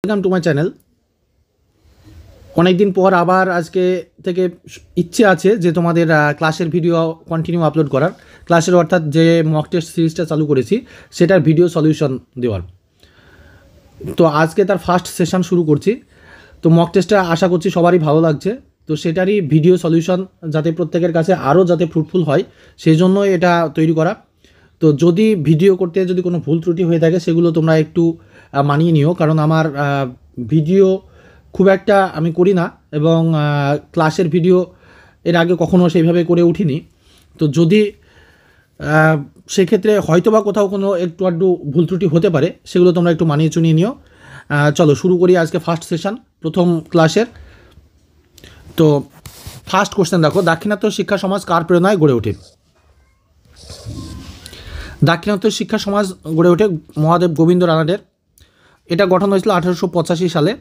Welcome to my channel. অনেকদিন পর আবার আজকে থেকে ইচ্ছে আছে যে তোমাদের ক্লাসের ভিডিও কন্টিনিউ আপলোড করার, ক্লাসের অর্থাৎ যে মক টেস্ট সিরিজটা চালু করেছি সেটার ভিডিও সলিউশন দেওয়ার। তো আজকে তার ফার্স্ট সেশন শুরু করছি। তো মক টেস্টটা আশা করছি সবারই ভালো লাগছে, তো সেটারই ভিডিও সলিউশন যাতে প্রত্যেকের কাছে আরও যাতে ফ্রুটফুল হয় সেই জন্যই এটা তৈরি করা। তো যদি ভিডিও করতে যদি কোনো ভুল ত্রুটি হয়ে থাকে সেগুলো তোমরা একটু মানিয়ে নিও, কারণ আমার ভিডিও খুব একটা আমি করি না এবং ক্লাসের ভিডিও এর আগে কখনো সেইভাবে করে উঠিনি। তো যদি সেক্ষেত্রে হয়তো বা কোথাও কোনো একটু আধটু ভুল ত্রুটি হতে পারে, সেগুলো তোমরা একটু মানিয়ে চুনিয়ে নিও। চলো শুরু করি আজকে ফার্স্ট সেশন, প্রথম ক্লাসের। তো ফার্স্ট কোশ্চেন দেখো, দাক্ষিণাত্য শিক্ষা সমাজ কার প্রেরণায় গড়ে ওঠে? দাক্ষিণাত্য শিক্ষা সমাজ গড়ে ওঠে মহাদেব গোবিন্দ রানাডের। এটা গঠন হয়েছিল 1885 সালে,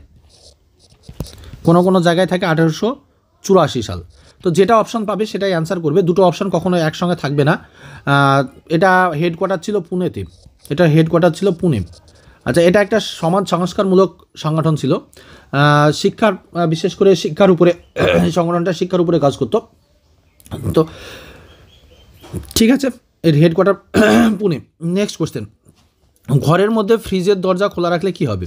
কোনো কোনো জায়গায় থাকে 1884 সাল। তো যেটা অপশন পাবে সেটাই অ্যান্সার করবে, দুটো অপশন কখনো একসঙ্গে থাকবে না। এটা হেডকোয়ার্টার ছিল পুনেতে, পুনে। আচ্ছা, এটা একটা সমাজ সংস্কারমূলক সংগঠন ছিল, শিক্ষার বিশেষ করে শিক্ষার উপরে সংগঠনটা শিক্ষার উপরে কাজ করতো। তো ঠিক আছে, এর হেডকোয়ার্টার পুনে। নেক্সট কোশ্চেন, ঘরের মধ্যে ফ্রিজের দরজা খোলা রাখলে কি হবে?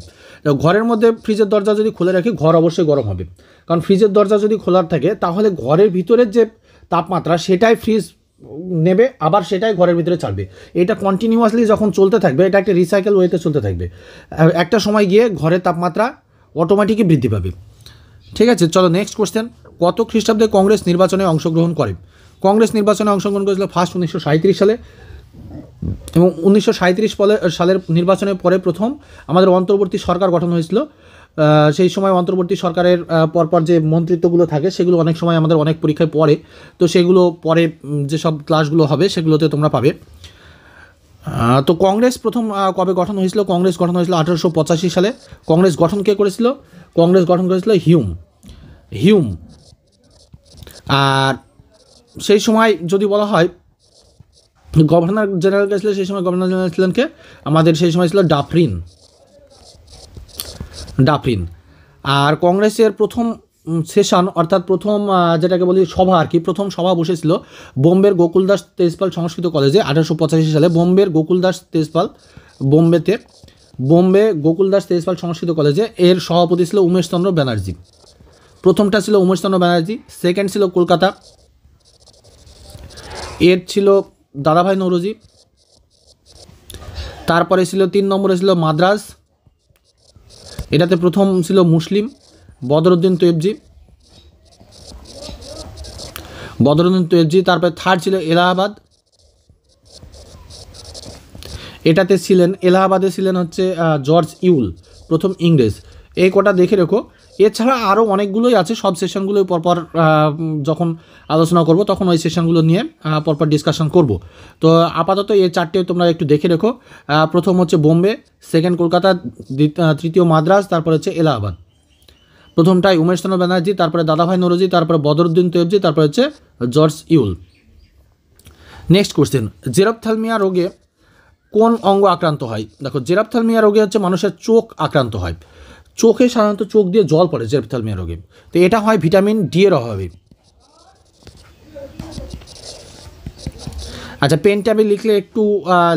ঘরের মধ্যে ফ্রিজের দরজা যদি খুলে রাখি ঘর অবশ্যই গরম হবে, কারণ ফ্রিজের দরজা যদি খোলা থাকে তাহলে ঘরের ভিতরের যে তাপমাত্রা সেটাই ফ্রিজ নেবে, আবার সেটাই ঘরের ভিতরে ছাড়বে। এটা কন্টিনিউয়াসলি যখন চলতে থাকবে, এটা একটা রিসাইকেল ওয়েতে চলতে থাকবে, একটা সময় গিয়ে ঘরের তাপমাত্রা অটোমেটিকই বৃদ্ধি পাবে। ঠিক আছে, চলো নেক্সট কোশ্চেন, কত খ্রিস্টাব্দে কংগ্রেস নির্বাচনে অংশগ্রহণ করে? কংগ্রেস নির্বাচনে অংশগ্রহণ করেছিল ফার্স্ট 1937 সালে, এবং 1937 সালের নির্বাচনের পরে প্রথম আমাদের অন্তর্বর্তী সরকার গঠন হয়েছিল। সেই সময় অন্তর্বর্তী সরকারের পরপর যে মন্ত্রিত্বগুলো থাকে সেগুলো অনেক সময় আমাদের অনেক পরীক্ষায় পড়ে, তো সেগুলো পরে যেসব ক্লাসগুলো হবে সেগুলোতে তোমরা পাবে। তো কংগ্রেস প্রথম কবে গঠন হয়েছিল? কংগ্রেস গঠন হয়েছিল 1885 সালে। কংগ্রেস গঠন কে করেছিল? কংগ্রেস গঠন করেছিল হিউম। আর সেই সময় যদি বলা হয় গভর্নর জেনারেল কে ছিল, সেই সময় গভর্নর জেনারেল ছিলেন কে? আমাদের সেই সময় ছিল ডাফরিন। আর কংগ্রেসের প্রথম সেশন অর্থাৎ প্রথম যেটাকে বলি সভা আর কি, প্রথম সভা বসেছিল বোম্বের গোকুলদাস তেজপাল সংস্কৃত কলেজে 1885 সালে। বোম্বে গোকুলদাস তেজপাল সংস্কৃত কলেজে। এর সভাপতি ছিল উমেশচন্দ্র ব্যানার্জি। প্রথমটা ছিল উমেশচন্দ্র ব্যানার্জি, সেকেন্ড ছিল কলকাতা, এর ছিল দাদাভাই নৌরোজি, তারপরে ছিল 3 নম্বরে ছিল মাদ্রাজ, এটাতে প্রথম ছিল মুসলিম বদরুদ্দিন তৈয়বজি। তারপরে থার্ড ছিল এলাহাবাদ, এটাতে ছিলেন এলাহাবাদে ছিলেন হচ্ছে জর্জ ইউল, প্রথম ইংরেজ। এই কটা দেখে রেখো। এছাড়া আরও অনেকগুলোই আছে, সব সেশনগুলোই পরপর যখন আলোচনা করব তখন ওই সেশনগুলো নিয়ে পরপর ডিসকাশন করব। তো আপাতত এই চারটে তোমরা একটু দেখে রেখো। প্রথম হচ্ছে বোম্বে, সেকেন্ড কলকাতা, তৃতীয় মাদ্রাজ, তারপর হচ্ছে এলাহাবাদ। প্রথমটাই উমেশচন্দ্র ব্যানার্জি, তারপরে দাদাভাই নৌরোজি, তারপরে বদরুদ্দিন তৈয়বজি, তারপরে হচ্ছে জর্জ ইউল। নেক্সট কোশ্চেন, জেরপ্থ্যালমিয়া রোগে কোন অঙ্গ আক্রান্ত হয়? দেখো, জেরপ্থ্যালমিয়া রোগে হচ্ছে মানুষের চোখ আক্রান্ত হয়। চোখে সাধারণত চোখ দিয়ে জল পড়ে জেরপ্থ্যালমিয়া রোগে, তো এটা হয় ভিটামিন ডি এর অভাবে। আচ্ছা, পেন ট্যাবে লিখলে একটু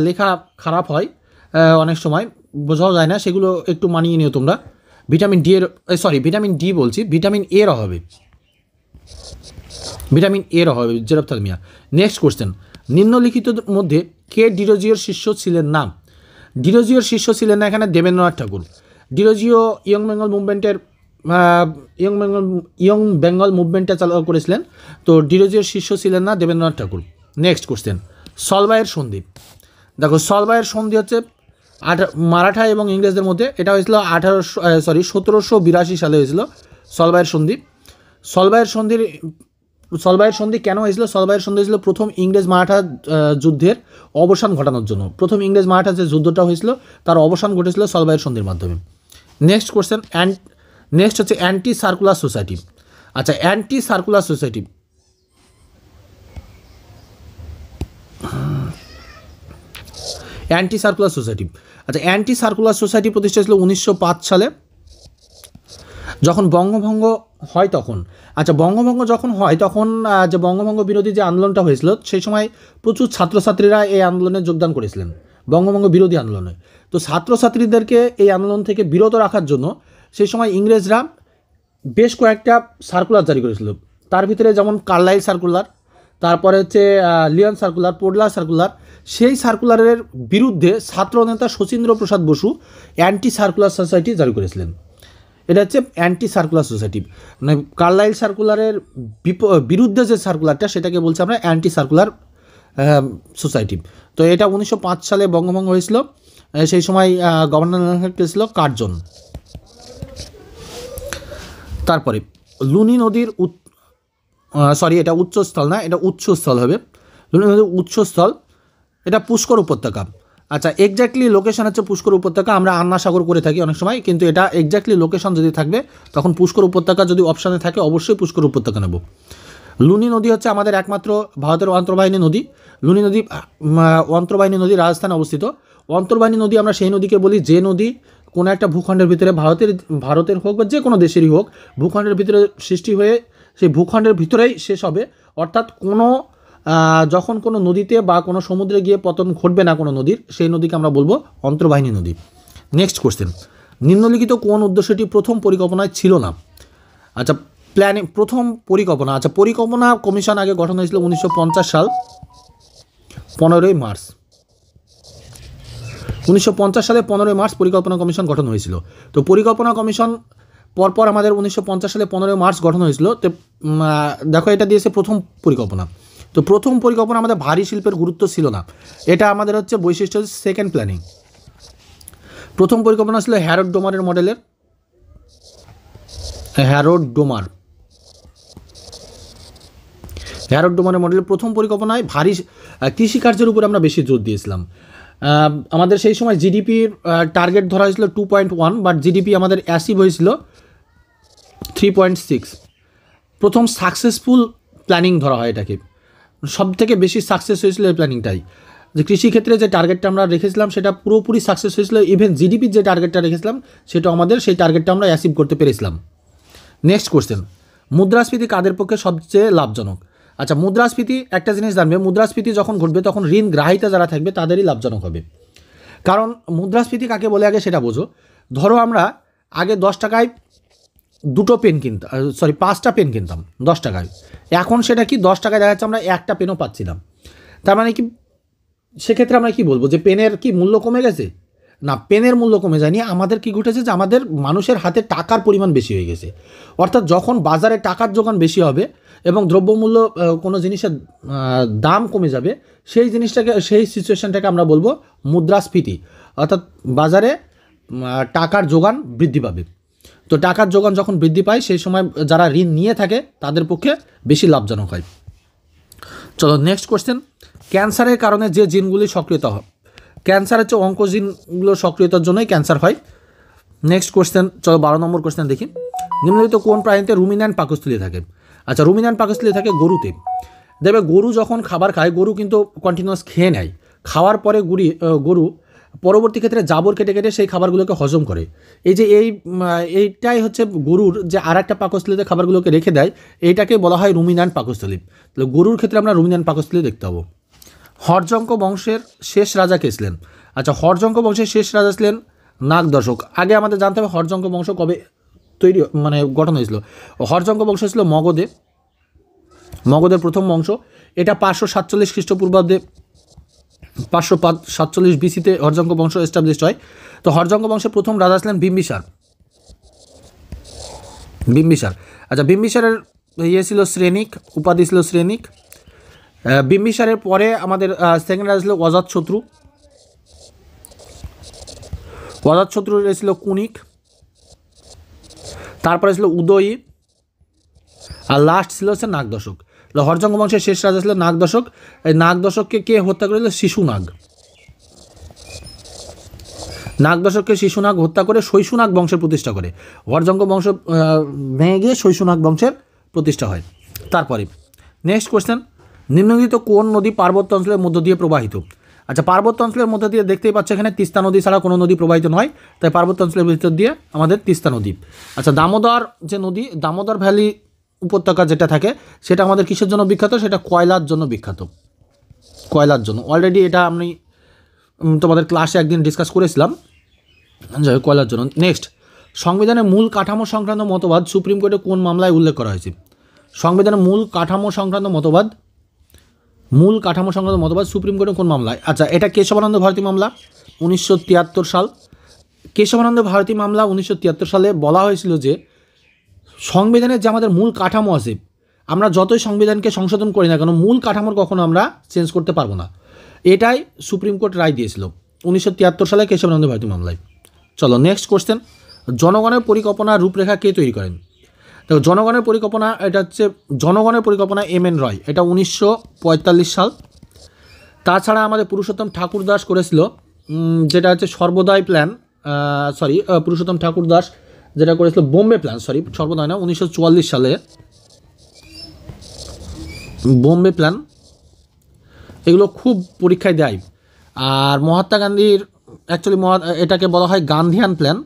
লেখা খারাপ হয়, অনেক সময় বোঝাও যায় না, সেগুলো একটু মানিয়ে নিও তোমরা। ভিটামিন ডি বলছি, ভিটামিন এর অভাবে জেরপ্থ্যালমিয়া। নেক্সট কোশ্চেন, নিম্নলিখিত মধ্যে কে ডিরোজিওর শিষ্য ছিলেন না? ডিরোজিওর শিষ্য ছিলেন না এখানে দেবেন্দ্রনাথ ঠাকুর। ডিরোজিও ইয়ং বেঙ্গল মুভমেন্টটা চালু করেছিলেন, তো ডিরোজিওর শিষ্য ছিলেন না দেবেন্দ্রনাথ ঠাকুর। নেক্সট কোশ্চেন, সলবাইয়ের সন্ধি। দেখো, সলবাইয়ের সন্ধি হচ্ছে মারাঠা এবং ইংরেজদের মধ্যে, এটা হয়েছিল 1782 সালে হয়েছিল সলবাইয়ের সন্ধি। সলবাইয়ের সন্ধি কেন হয়েছিল? সলবাইয়ের সন্ধি হয়েছিল প্রথম ইংরেজ মারাঠা যুদ্ধের অবসান ঘটানোর জন্য। প্রথম ইংরেজ মারাঠা যে যুদ্ধটা হয়েছিল তার অবসান ঘটেছিল সলবাইয়ের সন্ধির মাধ্যমে। নেক্সট কোশ্চেন, নেক্সট হচ্ছে অ্যান্টি সার্কুলার সোসাইটি। আচ্ছা, অ্যান্টি সার্কুলার সোসাইটি আচ্ছা, অ্যান্টি সার্কুলার সোসাইটি প্রতিষ্ঠা ছিল 1905 সালে। যখন বঙ্গভঙ্গ হয় তখন, আচ্ছা বঙ্গভঙ্গ যখন হয় তখন যে বঙ্গভঙ্গ বিরোধী যে আন্দোলনটা হয়েছিল সেই সময় প্রচুর ছাত্রছাত্রীরা এই আন্দোলনে যোগদান করেছিলেন, বঙ্গভঙ্গ বিরোধী আন্দোলনে। তো ছাত্রছাত্রীদেরকে এই আন্দোলন থেকে বিরত রাখার জন্য সেই সময় ইংরেজরা বেশ কয়েকটা সার্কুলার জারি করেছিল। তার ভিতরে যেমন কার্লাইল সার্কুলার, তারপরে হচ্ছে লিওন সার্কুলার, পোডলার সার্কুলার। সেই সার্কুলারের বিরুদ্ধে ছাত্রনেতা শচীন্দ্র প্রসাদ বসু অ্যান্টি সার্কুলার সোসাইটি জারি করেছিলেন। এটা হচ্ছে অ্যান্টি সার্কুলার সোসাইটি, মানে কার্লাইল সার্কুলারের বিরুদ্ধে যে সার্কুলারটা সেটাকে বলছি আমরা অ্যান্টি সার্কুলার সোসাইটি। তো এটা 1905 সালে বঙ্গভঙ্গ হয়েছিল। সেই সময় গভর্নর ছিল কার্জন। তারপরে লুনি নদীর এটা উচ্চস্থল না, এটা উৎসস্থল হবে। লুনি নদীর উৎসস্থল এটা পুষ্কর উপত্যকা। আচ্ছা এক্স্যাক্টলি লোকেশন হচ্ছে পুষ্কর উপত্যকা, আমরা আন্না সাগর করে থাকি অনেক সময়, কিন্তু এটা এক্স্যাক্টলি লোকেশন যদি থাকবে তখন পুষ্কর উপত্যকা যদি অপশানে থাকে অবশ্যই পুষ্কর উপত্যকা নেব। লুনি নদী হচ্ছে আমাদের একমাত্র ভারতের অন্তর্বাহিনী নদী। লুনি নদী অন্তর্বাহিনী নদী রাজস্থানে অবস্থিত। অন্তর্বাহিনী নদী আমরা সেই নদীকে বলি যে নদী কোনো একটা ভূখণ্ডের ভিতরে, ভারতের হোক বা যে কোনো দেশেরই হোক, ভূখণ্ডের ভিতরে সৃষ্টি হয়ে সেই ভূখণ্ডের ভিতরেই শেষ হবে। অর্থাৎ যখন কোনো নদীতে বা কোনো সমুদ্রে গিয়ে পতন ঘটবে না কোনো নদীর, সেই নদীকে আমরা বলবো অন্তর্বাহিনী নদী। নেক্সট কোশ্চেন, নিম্নলিখিত কোন উদ্দেশ্যটি প্রথম পরিকল্পনায় ছিল না? আচ্ছা প্রথম পরিকল্পনা, আচ্ছা পরিকল্পনা কমিশন আগে গঠন হয়েছিল 1950 সাল 15ই মার্চ। 1950 সালে 15ই মার্চ পরিকল্পনা কমিশন গঠন হয়েছিল। তো পরিকল্পনা কমিশন পরপর আমাদের 1950 সালে 15ই মার্চ গঠন হয়েছিল। তো দেখো এটা দিয়েছে প্রথম পরিকল্পনা। তো প্রথম পরিকল্পনা আমাদের ভারী শিল্পের গুরুত্ব ছিল না, এটা আমাদের হচ্ছে বৈশিষ্ট্য সেকেন্ড প্ল্যানিং। প্রথম পরিকল্পনা ছিল হ্যারোড ডোমারের মডেলের, হ্যারোড ডোমারের মডেলের প্রথম পরিকল্পনায় ভারী কৃষিকার্যের উপর আমরা বেশি জোর দিয়েছিলাম। আমাদের সেই সময় জিডিপির টার্গেট ধরা হয়েছিল 2.1, বাট জিডিপি আমাদের অ্যাচিভ হয়েছিল 3.6। প্রথম সাকসেসফুল প্ল্যানিং ধরা হয় এটাকে, সব থেকে বেশি সাকসেস হয়েছিল এই প্ল্যানিংটাই। যে কৃষিক্ষেত্রে যে টার্গেটটা আমরা রেখেছিলাম সেটা পুরোপুরি সাকসেস হয়েছিল। ইভেন জিডিপির যে টার্গেটটা রেখেছিলাম সেটা আমাদের সেই টার্গেটটা আমরা অ্যাচিভ করতে পেরেছিলাম। নেক্সট কোশ্চেন, মুদ্রাস্ফীতি কাদের পক্ষে সবচেয়ে লাভজনক? আচ্ছা মুদ্রাস্ফীতি একটা জিনিস জানবে, মুদ্রাস্ফীতি যখন ঘটবে তখন ঋণ গ্রাহিতা যারা থাকবে তাদেরই লাভজনক হবে। কারণ মুদ্রাস্ফীতি কাকে বলে আগে সেটা বোঝো। ধরো আমরা আগে 10 টাকায় 2টো পেন কিনতাম, 5টা পেন কিনতাম 10 টাকায়। এখন সেটা কি 10 টাকায় দেখা যাচ্ছে আমরা একটা পেনও পাচ্ছিলাম। তার মানে কি সেক্ষেত্রে আমরা কি বলবো যে পেনের কি মূল্য কমে গেছে? না, পেনের মূল্য কমে যায়নি। আমাদের কি ঘটেছে যে আমাদের মানুষের হাতে টাকার পরিমাণ বেশি হয়ে গেছে। অর্থাৎ যখন বাজারে টাকার যোগান বেশি হবে এবং দ্রব্যমূল্য কোনো জিনিসের দাম কমে যাবে, সেই সিচুয়েশনটাকে আমরা বলবো মুদ্রাস্ফীতি। অর্থাৎ বাজারে টাকার যোগান বৃদ্ধি পাবে। তো টাকার যোগান যখন বৃদ্ধি পায় সেই সময় যারা ঋণ নিয়ে থাকে তাদের পক্ষে বেশি লাভজনক হয়। চলো নেক্সট কোশ্চেন, ক্যান্সারের কারণে যে জিনগুলি সক্রিয়তা হয়, ক্যান্সার হচ্ছে অঙ্কোজিনগুলো সক্রিয়তার জন্যই ক্যান্সার হয়। নেক্সট কোশ্চেন, চলো 12 নম্বর কোশ্চেন দেখি। নিম্নলিখিত কোন প্রাণীতে রুমিন্যান্ট পাকস্থলী থাকে? আচ্ছা রুমিন্যান্ট পাকস্থলী থাকে গরুতে। দেখবে গরু যখন খাবার খায়, গরু কিন্তু কন্টিনিউয়াস খেয়ে নেয়। খাওয়ার পরে গরু পরবর্তী ক্ষেত্রে জাবর কেটে কেটে সেই খাবারগুলোকে হজম করে। এই যে এইটাই হচ্ছে গরুর যে আর একটা পাকস্থলীতে খাবারগুলোকে রেখে দেয়, এইটাকে বলা হয় রুমিন্যান্ট পাকস্থলী। তাহলে গরুর ক্ষেত্রে আমরা রুমিন্যান্ট পাকস্থলী দেখতে পাবো। হর্যঙ্ক বংশের শেষ রাজা কে ছিলেন? আচ্ছা হর্যঙ্ক বংশের শেষ রাজা ছিলেন নাগদর্শক। আগে আমাদের জানতে হবে হর্যঙ্ক বংশ কবে গঠন হয়েছিল। হর্যঙ্ক বংশ ছিল মগধের প্রথম বংশ। এটা 547 খ্রিস্টপূর্বাব্দে 547 বিসিতে হর্যঙ্ক বংশ এস্টাবলিশড হয়। তো হর্যঙ্ক বংশের প্রথম রাজা ছিলেন বিম্বিসার। আচ্ছা বিম্বিসারের ছিল শ্রেণিক, উপাধি ছিল শ্রেণিক। বিম্বিসারের পরে আমাদের সেকেন্ড রাজা ছিল অজাতশত্রু ছিল কুনিক, তারপরে ছিল উদয়ী, আর লাস্ট ছিল হচ্ছে নাগদশক। হর্যঙ্ক বংশের শেষ রাজা ছিল নাগদশক। এই নাগদশককে কে হত্যা করেছিল? নাগদশককে শিশুনাগ হত্যা করে শৈশুনাগ বংশের প্রতিষ্ঠা করে। হর্যঙ্ক বংশ ভেঙে গিয়ে শৈশুনাগ বংশের প্রতিষ্ঠা হয়। তারপরে নেক্সট কোশ্চেন, নিম্নলিখিত কোন নদী পার্বত্য অঞ্চলের মধ্য দিয়ে প্রবাহিত? আচ্ছা, পার্বত্য অঞ্চলের মধ্যে দিয়ে দেখতেই পাচ্ছ এখানে তিস্তা নদী ছাড়া কোনো নদী প্রবাহিত নয়, তাই পার্বত্য অঞ্চলের ভিতর দিয়ে আমাদের তিস্তা নদী। আচ্ছা, দামোদর যে নদী, দামোদর ভ্যালি উপত্যকা যেটা থাকে সেটা আমাদের কিসের জন্য বিখ্যাত? সেটা কয়লার জন্য বিখ্যাত, কয়লার জন্য। অলরেডি এটা আমি তোমাদের ক্লাসে একদিন ডিসকাস করেছিলাম, যাই হোক, কয়লার জন্য। নেক্সট, সংবিধানের মূল কাঠামো সংক্রান্ত মতবাদ সুপ্রিম কোর্টে কোন মামলায় উল্লেখ করা হয়েছে? সংবিধানের মূল কাঠামো সংক্রান্ত মতবাদ সুপ্রিম কোর্টে কোন মামলায়? আচ্ছা, এটা কেশবানন্দ ভারতী মামলা 1973 সাল। কেশবানন্দ ভারতী মামলা 1973 সালে বলা হয়েছিল যে সংবিধানের যে আমাদের মূল কাঠামো আছে, আমরা যতই সংবিধানকে সংশোধন করি না কেন মূল কাঠামোর কখনো আমরা চেঞ্জ করতে পারবো না। এটাই সুপ্রিম কোর্ট রায় দিয়েছিল 1973 সালে কেশবানন্দ ভারতী মামলায়। চলো নেক্সট কোশ্চেন, জনগণের পরিকল্পনা রূপরেখা কে তৈরি করেন? দেখো, জনগণের পরিকল্পনা এম.এন. রয়, এটা 1945 সাল। তাছাড়া আমাদের পুরুষোত্তম ঠাকুর দাস করেছিল, যেটা হচ্ছে সর্বোদয় প্ল্যান, পুরুষোত্তম ঠাকুর দাস যেটা করেছিল বোম্বে প্ল্যান, সর্বোদয় না, 1944 সালে বোম্বে প্ল্যান। এগুলো খুব পরীক্ষায় দেয়। আর মহাত্মা গান্ধীর অ্যাকচুয়ালি এটাকে বলা হয় গান্ধিয়ান প্ল্যান।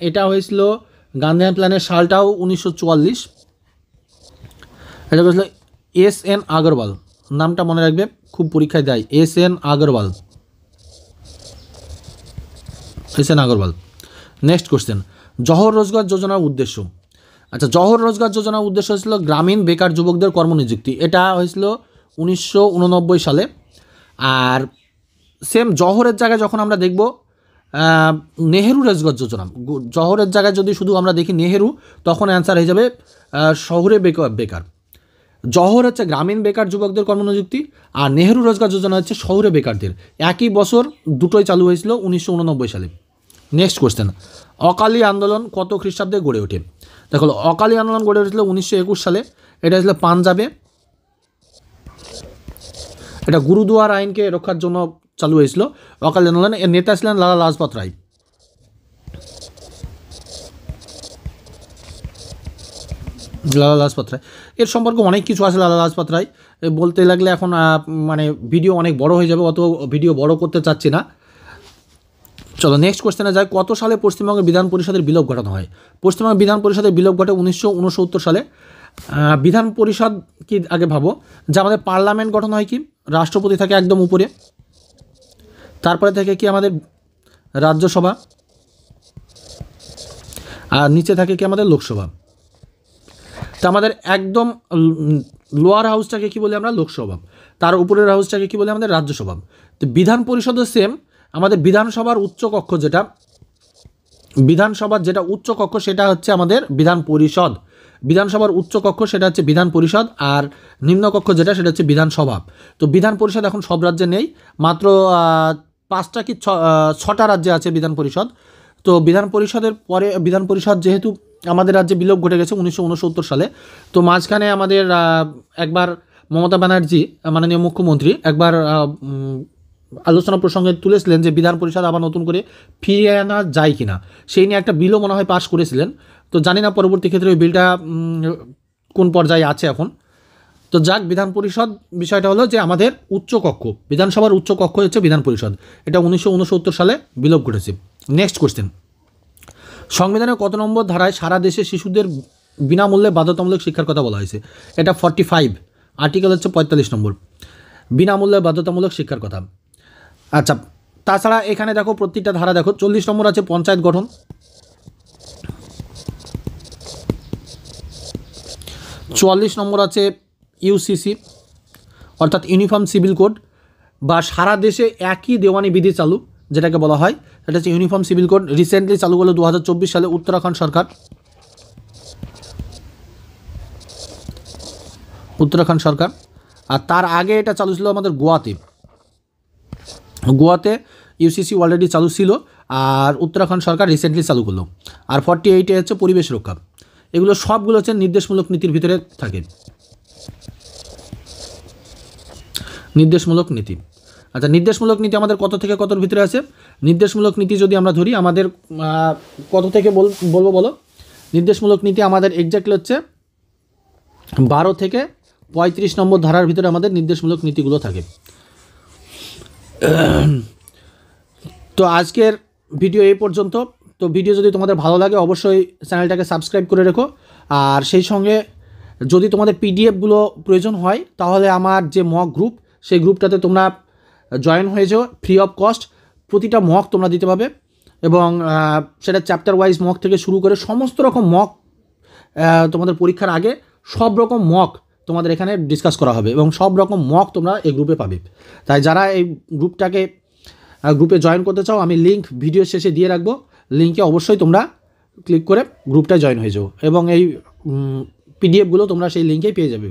এটা হয়েছিল, গান্ধিয়ান প্ল্যানের সালটাও 1944। এটা করেছিল S.N. আগরওয়াল, নামটা মনে রাখবে, খুব পরীক্ষায় দেয়, S.N. Agarwal. Next question, Jawahar রোজগার যোজনার উদ্দেশ্য? আচ্ছা, জওহর রোজগার যোজনার উদ্দেশ্য হয়েছিল গ্রামীণ বেকার যুবকদের কর্মনিযুক্তি। এটা হয়েছিল 1989 সালে। আর সেম জওহরের জায়গায় যখন আমরা দেখব নেহেরু রোজগার যোজনা, জওহরের জায়গায় যদি শুধু আমরা দেখি নেহেরু, তখন অ্যান্সার হয়ে যাবে শহুরে বেকার। জওহর হচ্ছে গ্রামীণ বেকার যুবকদের কর্মনিযুক্তি, আর নেহেরু রোজগার যোজনা হচ্ছে শহুরে বেকারদের। একই বছর দুটোই চালু হয়েছিল 1989 সালে। নেক্সট কোশ্চেন, অকালি আন্দোলন কত খ্রিস্টাব্দে গড়ে ওঠে? দেখো, অকালি আন্দোলন গড়ে উঠেছিল 1921 সালে। এটা হয়েছিল পাঞ্জাবে। এটা গুরুদুয়ার আইনকে রক্ষার জন্য চালু হয়েছিল অকালি আন্দোলন। এর নেতা ছিলেন লালা লাজপত রায়। এর সম্পর্কে অনেক কিছু আছে লালা লাজপত রায়, বলতে লাগলে এখন মানে ভিডিও অনেক বড় হয়ে যাবে, অত ভিডিও বড় করতে চাচ্ছি না। চলো নেক্সট কোশ্চেনে যাই, কত সালে পশ্চিমবঙ্গের বিধান পরিষদের বিলোপ ঘটানো হয়? পশ্চিমবঙ্গ বিধান পরিষদের বিলোপ ঘটে 1969 সালে। বিধান পরিষদ কি আগে ভাবো, যে আমাদের পার্লামেন্ট গঠন হয় কি, রাষ্ট্রপতি থাকে একদম উপরে, তারপরে থেকে কি আমাদের রাজ্যসভা, আর নিচে থাকে কি আমাদের লোকসভা। তো আমাদের একদম লোয়ার হাউসটাকে কি বলি আমরা? লোকসভা। তার উপরের হাউসটাকে কি বলি আমাদের? রাজ্যসভা। তো বিধান পরিষদও সেম, আমাদের বিধানসভার উচ্চকক্ষ যেটা উচ্চ কক্ষ সেটা হচ্ছে আমাদের বিধান পরিষদ। বিধানসভার উচ্চকক্ষ সেটা হচ্ছে বিধান পরিষদ, আর নিম্নকক্ষ যেটা সেটা হচ্ছে বিধানসভা। তো বিধান পরিষদ এখন সব রাজ্যে নেই, মাত্র 5টা কি 6টা রাজ্যে আছে বিধান পরিষদ। তো বিধান পরিষদের পরে বিধান পরিষদ যেহেতু আমাদের রাজ্যে বিলোপ ঘটে গেছে 1969 সালে, তো মাঝখানে আমাদের একবার মমতা ব্যানার্জি মাননীয় মুখ্যমন্ত্রী একবার আলোচনা প্রসঙ্গে তুলেছিলেন যে বিধান পরিষদ আবার নতুন করে ফিরিয়ে আনা যায় কিনা, সেই নিয়ে একটা বিলও মনে হয় পাশ করেছিলেন। তো জানি না পরবর্তী ক্ষেত্রে ওই বিলটা কোন পর্যায়ে আছে এখন। তো যাক, বিধান পরিষদ বিষয়টা হলো যে আমাদের উচ্চকক্ষ, বিধানসভার উচ্চকক্ষ হচ্ছে বিধান পরিষদ। এটা 1969 সালে বিলোপ ঘটেছে। নেক্সট কোশ্চেন, সংবিধানের কত নম্বর ধারায় সারা দেশে শিশুদের বিনামূল্যে বাধ্যতামূলক শিক্ষার কথা বলা হয়েছে? এটা 45, আর্টিকেল হচ্ছে 45 নম্বর, বিনামূল্যে বাধ্যতামূলক শিক্ষার কথা। আচ্ছা, তাছাড়া এখানে দেখো প্রত্যেকটা ধারা দেখো, 40 নম্বর আছে পঞ্চায়েত গঠন, 44 নম্বর আছে ইউসিসি অর্থাৎ ইউনিফর্ম সিভিল কোড, বা সারা দেশে একই দেওয়ানি বিধি চালু যেটাকে বলা হয়, সেটা হচ্ছে ইউনিফর্ম সিভিল কোড। রিসেন্টলি চালু করলো 2024 সালে উত্তরাখণ্ড সরকার। আর তার আগে এটা চালু ছিল আমাদের গোয়াতে ইউসিসি অলরেডি চালু ছিল, আর উত্তরাখণ্ড সরকার রিসেন্টলি চালু করলো। আর 48 হচ্ছে পরিবেশ রক্ষা। এগুলো সবগুলো হচ্ছে নির্দেশমূলক নীতির ভিতরে থাকে, নির্দেশমূলক নীতি। আচ্ছা, নির্দেশমূলক নীতি আমাদের কত থেকে কতর ভিতরে আছে? নির্দেশমূলক নীতি যদি আমরা ধরি আমাদের কত থেকে বলবো বলো? নির্দেশমূলক নীতি আমাদের এক্স্যাক্টলি হচ্ছে 12 থেকে 35 নম্বর ধারার ভিতরে আমাদের নির্দেশমূলক নীতিগুলো থাকে। তো আজকের ভিডিও এই পর্যন্ত। তো ভিডিও যদি তোমাদের ভালো লাগে অবশ্যই চ্যানেলটাকে সাবস্ক্রাইব করে রেখো। আর সেই সঙ্গে যদি তোমাদের পিডিএফগুলো প্রয়োজন হয় তাহলে আমার যে মক গ্রুপ, সেই গ্রুপটাতে তোমরা জয়েন হয়ে যাও ফ্রি অফ কস্ট। প্রতিটা মক তোমরা দিতে পাবে এবং সেটা চ্যাপ্টার ওয়াইজ মক থেকে শুরু করে সমস্ত রকম মক, তোমাদের পরীক্ষার আগে সব রকম মক তোমাদের এখানে ডিসকাস করা হবে এবং সব রকম মক তোমরা এই গ্রুপে পাবে। তাই যারা এই গ্রুপে জয়েন করতে চাও, আমি লিঙ্ক ভিডিও শেষে দিয়ে রাখবো। লিঙ্কে অবশ্যই তোমরা ক্লিক করে গ্রুপটায় জয়েন হয়ে যাও এবং এই পিডিএফগুলো তোমরা সেই লিঙ্কেই পেয়ে যাবে,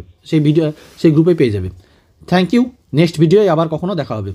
সেই গ্রুপে পেয়ে যাবে। Thank you. নেক্সট ভিডিওয় আবার কখনো দেখা হবে।